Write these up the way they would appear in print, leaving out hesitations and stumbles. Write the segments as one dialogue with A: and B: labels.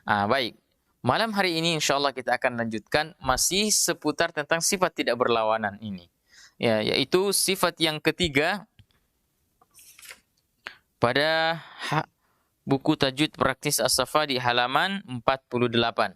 A: Baik. Malam hari ini insyaallah kita akan lanjutkan masih seputar tentang sifat tidak berlawanan ini. Ya, yaitu sifat yang ketiga pada buku Tajwid Praktis As-Safa di halaman 48.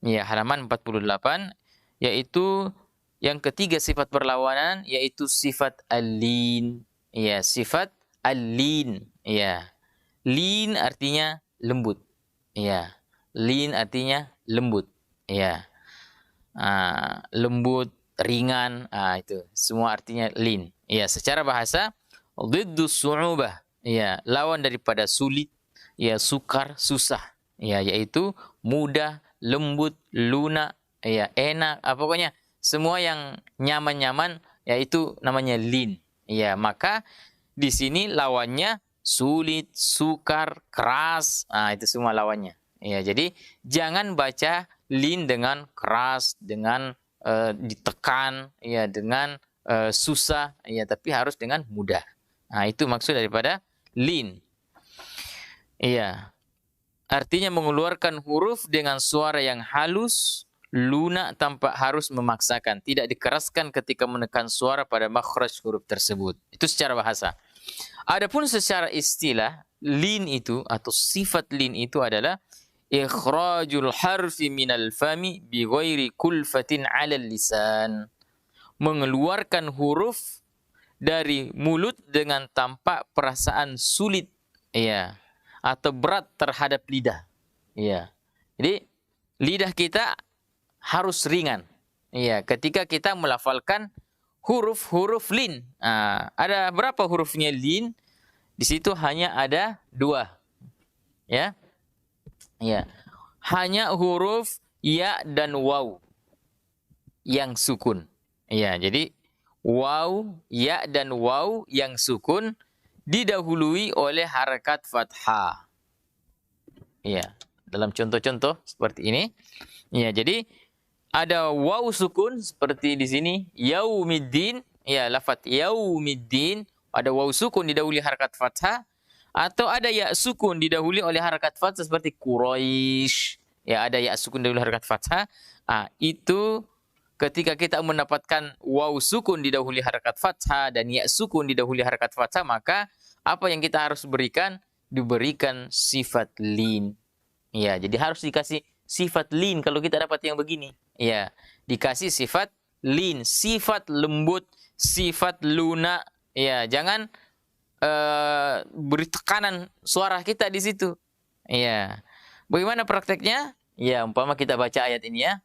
A: Ya, halaman 48 yaitu yang ketiga sifat berlawanan yaitu sifat al-lin. Ya, sifat al-lin. Ya. Lin artinya lembut. Ya. Lin artinya lembut. Ya. Lembut, ringan, itu semua artinya lin. Ya, secara bahasa ضد su'ubah. Ya, lawan daripada sulit, ya sukar, susah. Ya, yaitu mudah, lembut, lunak, ya enak, pokoknya semua yang nyaman-nyaman yaitu namanya lin. Ya, maka di sini lawannya sulit, sukar, keras. Itu semua lawannya. Ya, jadi jangan baca lin dengan keras, dengan ditekan, ya dengan susah, ya tapi harus dengan mudah. Itu maksud daripada lin. Iya. Artinya mengeluarkan huruf dengan suara yang halus, lunak tanpa harus memaksakan, tidak dikeraskan ketika menekan suara pada makhraj huruf tersebut. Itu secara bahasa. Adapun secara istilah, lin itu atau sifat lin itu adalah ikhrajul harfi minal fami bi ghairi kulfatin 'alal lisan. Mengeluarkan huruf dari mulut dengan tanpa perasaan sulit, ya, atau berat terhadap lidah. Ya. Jadi lidah kita harus ringan. Ya, ketika kita melafalkan huruf-huruf lin. Ada berapa hurufnya lin? Di situ hanya ada 2. Ya. Ya. Hanya huruf ya dan waw yang sukun. Ya, jadi waw, ya dan waw yang sukun didahului oleh harakat fathah. Ya, dalam contoh-contoh seperti ini. Ya, jadi ada waw sukun seperti di sini yaumiddin, ya lafaz yaumiddin ada waw sukun didahului harakat fathah, atau ada ya sukun didahului oleh harakat fathah seperti Quraisy. Ya, ada ya sukun didahului harakat fathah. Itu ketika kita mendapatkan waw sukun didahului harakat fathah dan ya sukun didahului harakat fathah, maka apa yang kita harus berikan? Diberikan sifat lin. Ya, jadi harus dikasih sifat lin kalau kita dapat yang begini. Ya, dikasih sifat lin, sifat lembut, sifat lunak. Ya, jangan beri tekanan suara kita di situ. Ya. Bagaimana prakteknya? Ya, umpama kita baca ayat ini ya.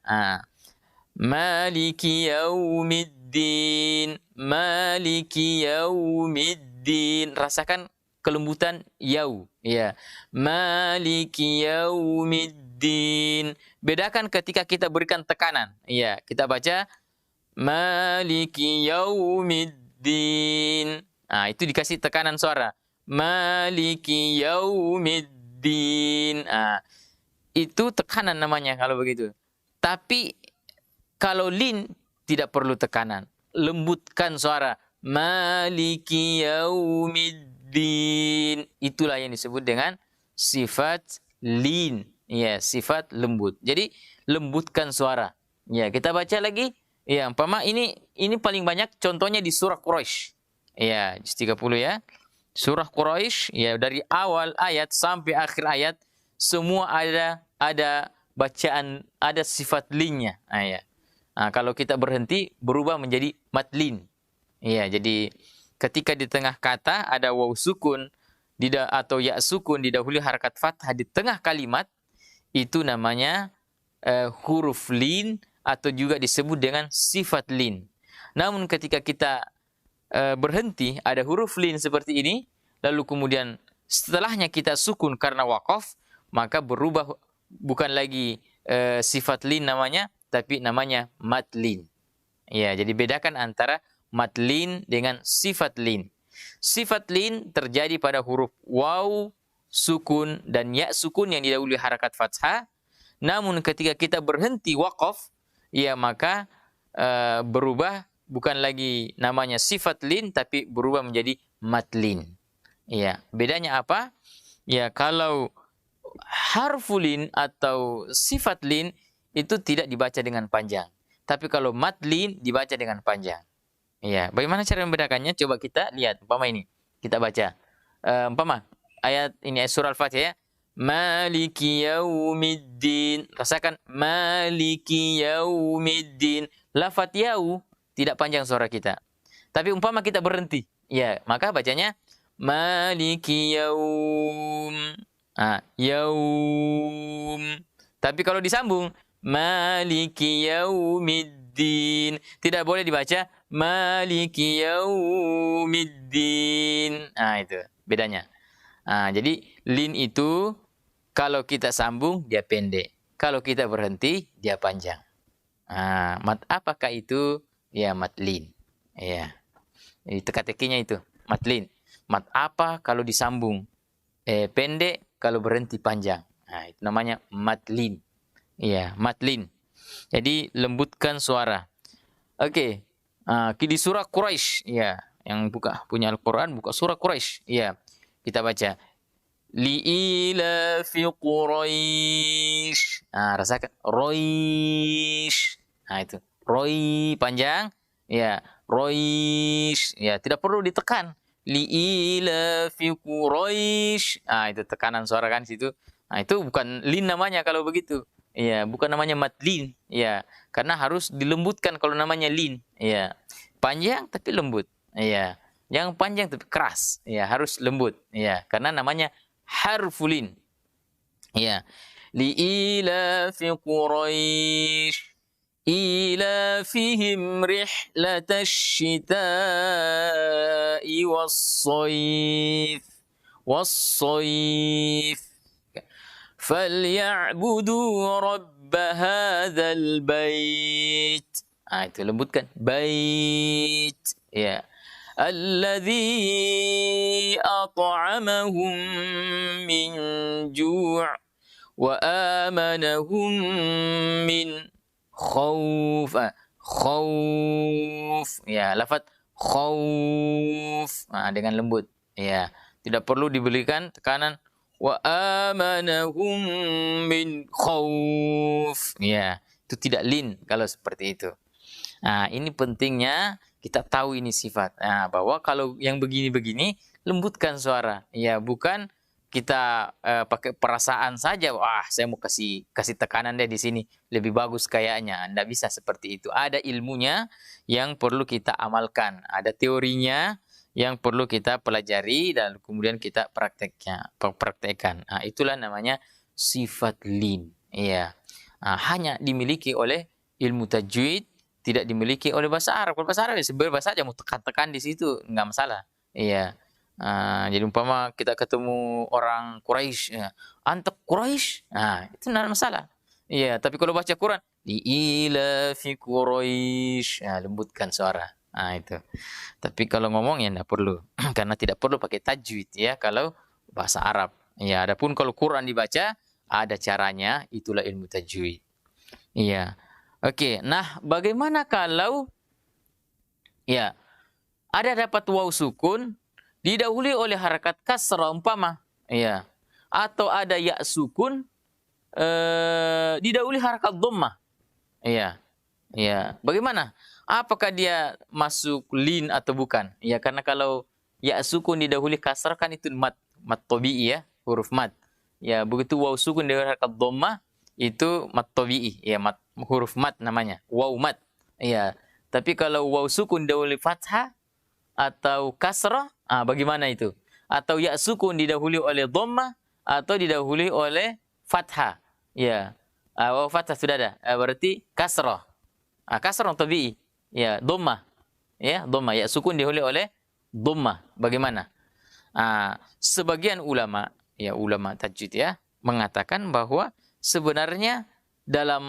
A: Maliki yaumiddin, Maliki yaumiddin. Rasakan kelembutan yau. Ya. Maliki yaumiddin. Bedakan ketika kita berikan tekanan. Ya, kita baca Maliki yaumiddin. Itu dikasih tekanan suara. Maliki yaumiddin. Itu tekanan namanya kalau begitu. Tapi kalau lin tidak perlu tekanan. Lembutkan suara. Maliki yaumiddin. Itulah yang disebut dengan sifat lin. Ya, sifat lembut. Jadi lembutkan suara. Ya, kita baca lagi. Ya, umpama ini paling banyak contohnya di surah Quraisy. Ya, juz 30 ya. Surah Quraisy, ya dari awal ayat sampai akhir ayat semua ada bacaan, ada sifat linnya. Ya. Kalau kita berhenti berubah menjadi matlin. Ya, jadi ketika di tengah kata ada waw sukun atau ya sukun didahului harakat fathah di tengah kalimat, itu namanya huruf lin atau juga disebut dengan sifat lin. Namun ketika kita berhenti ada huruf lin seperti ini, lalu kemudian setelahnya kita sukun karena waqaf, maka berubah bukan lagi sifat lin namanya, tapi namanya matlin. Ya, jadi bedakan antara matlin dengan sifat lin. Sifat lin terjadi pada huruf waw sukun dan ya sukun yang didahului harakat fathah. Namun ketika kita berhenti waqaf, ya maka berubah bukan lagi namanya sifat lin, tapi berubah menjadi matlin. Ya, bedanya apa? Ya, kalau harfulin atau sifat lin itu tidak dibaca dengan panjang. Tapi kalau mad lin dibaca dengan panjang. Iya, bagaimana cara membedakannya? Coba kita lihat. Umpama ini, kita baca. Umpama ayat ini ayat surah Al-Fatihah ya. Maliki yaumiddin. Rasakan maliki yaumiddin. Lafaz yau tidak panjang suara kita. Tapi umpama kita berhenti, ya, maka bacanya maliki yaum. Yaum. Tapi kalau disambung maliki yaumiddin, tidak boleh dibaca maliki yaumiddin. Itu bedanya. Jadi lin itu kalau kita sambung dia pendek, kalau kita berhenti dia panjang. Mat apakah itu? Ya, mat lin. Ya. Jadi teka-tekinya itu, mat lin. Mat apa kalau disambung pendek, kalau berhenti panjang. Itu namanya mat lin. Iya, mat lin. Jadi lembutkan suara. Oke. Di surah Quraisy, ya, yang punya Al-Qur'an buka surah Quraisy. Ya. Kita baca li'ila fi Quraisy. Rasakan Quraisy. Itu. Roi panjang, ya, Quraisy. Ya, tidak perlu ditekan. Li'ila fi Quraisy. Itu tekanan suara kan situ. Itu bukan lin namanya kalau begitu. Ya, bukan namanya mad lin. Ya, karena harus dilembutkan kalau namanya lin. Ya. Panjang tapi lembut. Ya. Yang panjang tapi keras. Ya, harus lembut. Ya, karena namanya harfulin. Ya. Li'ila fi Quraisy. إيلافهم رحلة الشتاء والصيف فليعبدوا رب هذا البيت. Itu lembutkan bait, ya, الذي أطعمهم من جوع وآمنهم من khauf. Khauf, ya, lafaz khauf dengan lembut, ya, tidak perlu diberikan tekanan. Wa amanahum min khauf, ya, itu tidak lin kalau seperti itu. Ini pentingnya kita tahu ini sifat. Bahwa kalau yang begini-begini lembutkan suara, ya, bukan kita pakai perasaan saja. Wah, saya mau kasih tekanan deh di sini, lebih bagus kayaknya. Anda bisa seperti itu. Ada ilmunya yang perlu kita amalkan, ada teorinya yang perlu kita pelajari dan kemudian kita praktekkan. Itulah namanya sifat lin. Iya. Hanya dimiliki oleh ilmu tajwid, tidak dimiliki oleh bahasa Arab. Kalau bahasa Arab ya sebebas saja mau tekan-tekan di situ, nggak masalah. Iya. Jadi umpama kita ketemu orang Quraisy, ya, antep Quraisy, itu tidak masalah. Iya, tapi kalau baca Quran, li'ila fi Quraisy, lembutkan suara. Itu. Tapi kalau ngomong ya tidak perlu, karena tidak perlu pakai tajwid, ya, kalau bahasa Arab. Ya, adapun kalau Quran dibaca ada caranya, itulah ilmu tajwid. Iya. Oke, nah bagaimana kalau ya ada dapat waw sukun didahului oleh harakat kasrah umpama, ya, atau ada ya sukun didahului harakat dhammah, ya, ya, bagaimana? Apakah dia masuk lin atau bukan? Ya, karena kalau ya sukun didahului kasrah kan itu mat tabi'i, ya, huruf mat. Ya, begitu waw sukun didahului harakat dhammah itu mat tabi'i, ya, huruf mat namanya, waw mat. Ya, tapi kalau waw sukun didahului fathah atau kasrah, bagaimana itu? Atau ya sukun didahului oleh dhammah atau didahului oleh fathah. Ya. Waw fathah sudah ada. Berarti kasrah. Kasrah tabi'i. Ya, dhammah. Ya, dhammah. Ya sukun didahului oleh dhammah. Bagaimana? Sebagian ulama, ya, ulama tajwid, ya, mengatakan bahwa sebenarnya dalam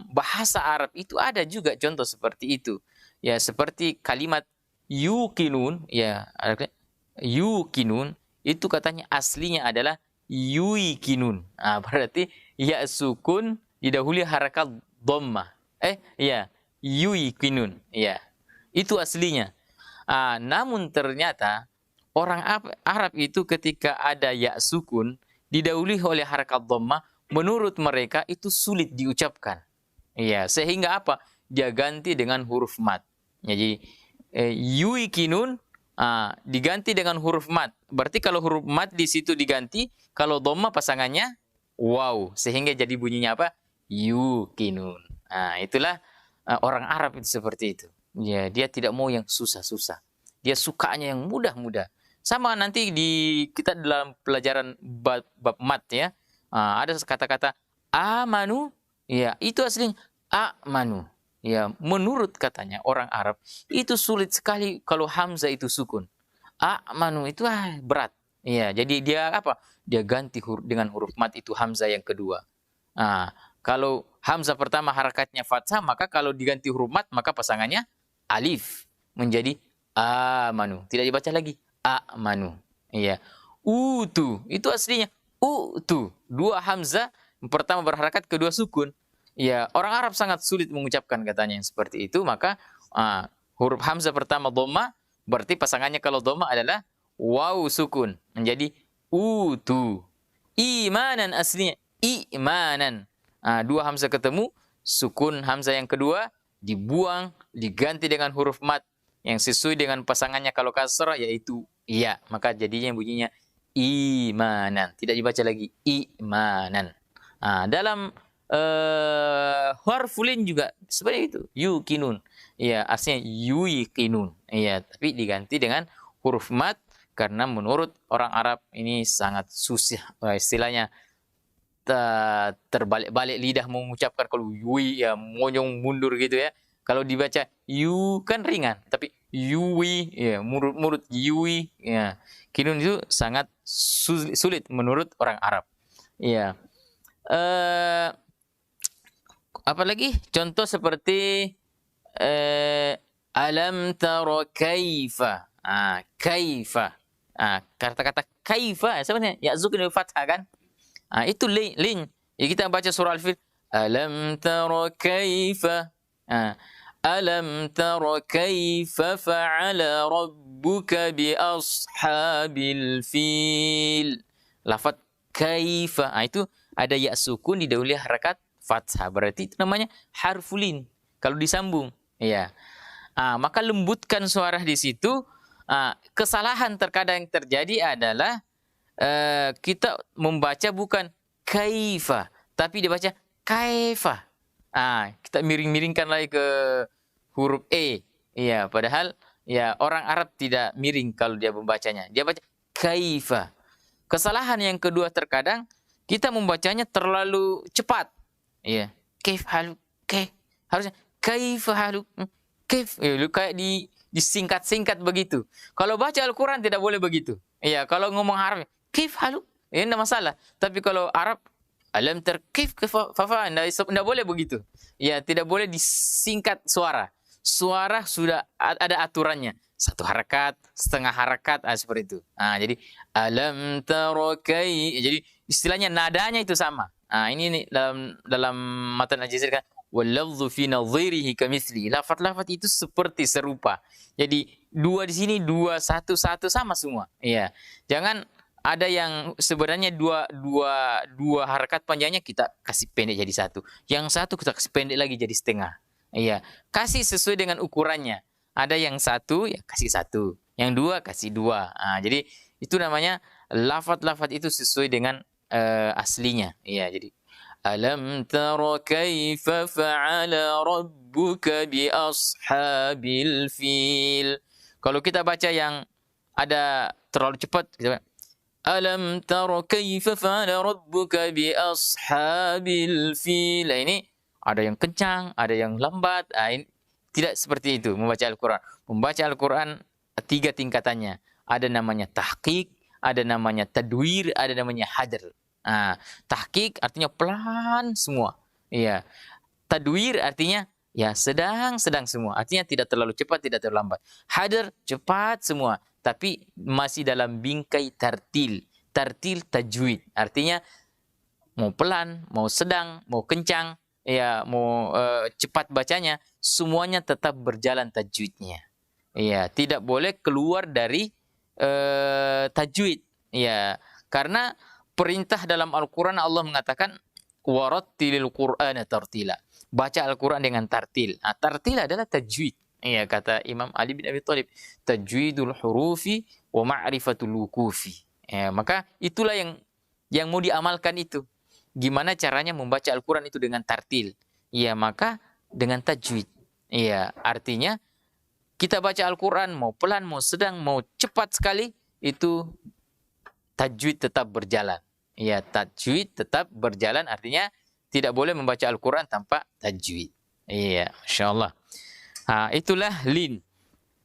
A: bahasa Arab itu ada juga contoh seperti itu. Ya, seperti kalimat yuqinun, ya, yuqinun itu katanya aslinya adalah yuiqinun. Berarti ya sukun didahului harakat dhammah. Ya, yuiqinun, ya. Itu aslinya. Namun ternyata orang Arab itu ketika ada ya sukun didahului oleh harakat dhammah, menurut mereka itu sulit diucapkan. Iya, sehingga apa? Dia ganti dengan huruf mat. Jadi yuikinun diganti dengan huruf mat. Berarti kalau huruf mat di situ diganti, kalau dhammah pasangannya waw, sehingga jadi bunyinya apa? Yukinun. Nah, itulah orang Arab itu seperti itu. Ya, dia tidak mau yang susah-susah. Dia sukanya yang mudah-mudah. Sama nanti kita dalam pelajaran bab mat ya, ada kata-kata amanu, ya itu aslinya amanu. Ya, menurut katanya orang Arab itu sulit sekali kalau hamzah itu sukun. Amanu itu berat. Ya, jadi dia apa? Dia ganti dengan huruf mat itu hamzah yang kedua. Kalau hamzah pertama harakatnya fathah, maka kalau diganti huruf mat maka pasangannya alif menjadi amanu. Tidak dibaca lagi amanu. Iya. Utu itu aslinya utu. Dua hamzah, pertama berharakat, kedua sukun. Ya, orang Arab sangat sulit mengucapkan katanya yang seperti itu, maka huruf hamzah pertama dhammah, berarti pasangannya kalau dhammah adalah waw sukun menjadi utu. Imanan aslinya imanan. Dua hamzah ketemu, sukun hamzah yang kedua dibuang, diganti dengan huruf mat yang sesuai dengan pasangannya kalau kasrah yaitu iya, maka jadinya bunyinya imanan, tidak dibaca lagi imanan. Dalam harfulin juga seperti itu, yukinun, ya artinya yuikinun, ya tapi diganti dengan huruf mat karena menurut orang Arab ini sangat susah, istilahnya terbalik-balik lidah mengucapkan. Kalau yui ya monyong mundur gitu ya. Kalau dibaca yu kan ringan, tapi yui ya mulut yui ya. Kinun itu sangat sulit menurut orang Arab. Ya. Apalagi contoh seperti alam tara kaifa. Kaifa. Kata-kata kaifa sebenarnya ya zukun fathah kan? Itu lin. Ya, kita baca surah Al-Fil. Alam tara kaifa. Alam tara kaifa fa'ala rabbuka bi ashabil fil. Lafaz kaifa. Itu ada ya sukun didahului harakat fathah. Berarti itu namanya harfulin. Kalau disambung. Ya. Maka lembutkan suara di situ. Kesalahan terkadang terjadi adalah kita membaca bukan kaifa, tapi dibaca kaifa. Kita miring-miringkan lagi ke huruf e. Iya, padahal ya orang Arab tidak miring kalau dia membacanya. Dia baca kaifa. Kesalahan yang kedua terkadang kita membacanya terlalu cepat. Iya, kaif halu, harusnya kaifa halu, kaif. Kayak disingkat-singkat begitu. Kalau baca Al-Quran tidak boleh begitu. Iya, kalau ngomong Arab kif halu, ini tidak masalah. Tapi kalau Arab, alam terkif fafa, tidak boleh begitu. Ya, tidak boleh disingkat suara. Suara sudah ada aturannya. Satu harakat, setengah harakat, seperti itu. Jadi alam tarokai. Jadi istilahnya nadanya itu sama. Ini dalam matan Al-Jazir kan, wallafdhu fi nadhirihi kamitsli. Lafaz-lafaz itu seperti serupa. Jadi dua di sini, dua, satu sama semua. Iya. Jangan ada yang sebenarnya dua harakat panjangnya kita kasih pendek jadi satu. Yang satu kita kasih pendek lagi jadi setengah. Iya, kasih sesuai dengan ukurannya. Ada yang satu ya kasih satu, yang dua kasih dua. Jadi itu namanya lafaz-lafaz itu sesuai dengan aslinya. Iya, jadi alam tara kaifa fa'ala rabbuka bi ashabil fil. Kalau kita baca yang ada terlalu cepat, kita alam tara kaifa fa'ala rabbuka bi ashabil fil. Ini ada yang kencang, ada yang lambat. Ini tidak seperti itu membaca Al-Quran. Membaca Al-Quran 3 tingkatannya. Ada namanya tahqiq, ada namanya tadwir, ada namanya hadr. Tahqiq artinya pelan semua. Iya. Tadwir artinya ya sedang semua. Artinya tidak terlalu cepat, tidak terlalu lambat. Hadr cepat semua, tapi masih dalam bingkai tartil. Tartil tajwid. Artinya mau pelan, mau sedang, mau kencang, ya mau cepat bacanya, semuanya tetap berjalan tajwidnya. Ya, tidak boleh keluar dari tajwid. Ya, karena perintah dalam Al-Quran Allah mengatakan warattilil Qur'ana tartila. Baca Al-Quran dengan tartil. Nah, tartil adalah tajwid. Iya, kata Imam Ali bin Abi Thalib, tajwidul hurufi wa ma'rifatul wukufi. Ya, maka itulah yang mau diamalkan itu. Gimana caranya membaca Al-Quran itu dengan tartil? Ya, maka dengan tajwid. Iya, artinya kita baca Al-Quran mau pelan, mau sedang, mau cepat sekali, itu tajwid tetap berjalan. Ya, tajwid tetap berjalan artinya tidak boleh membaca Al-Quran tanpa tajwid. Iya, Masya Allah. Itulah lin.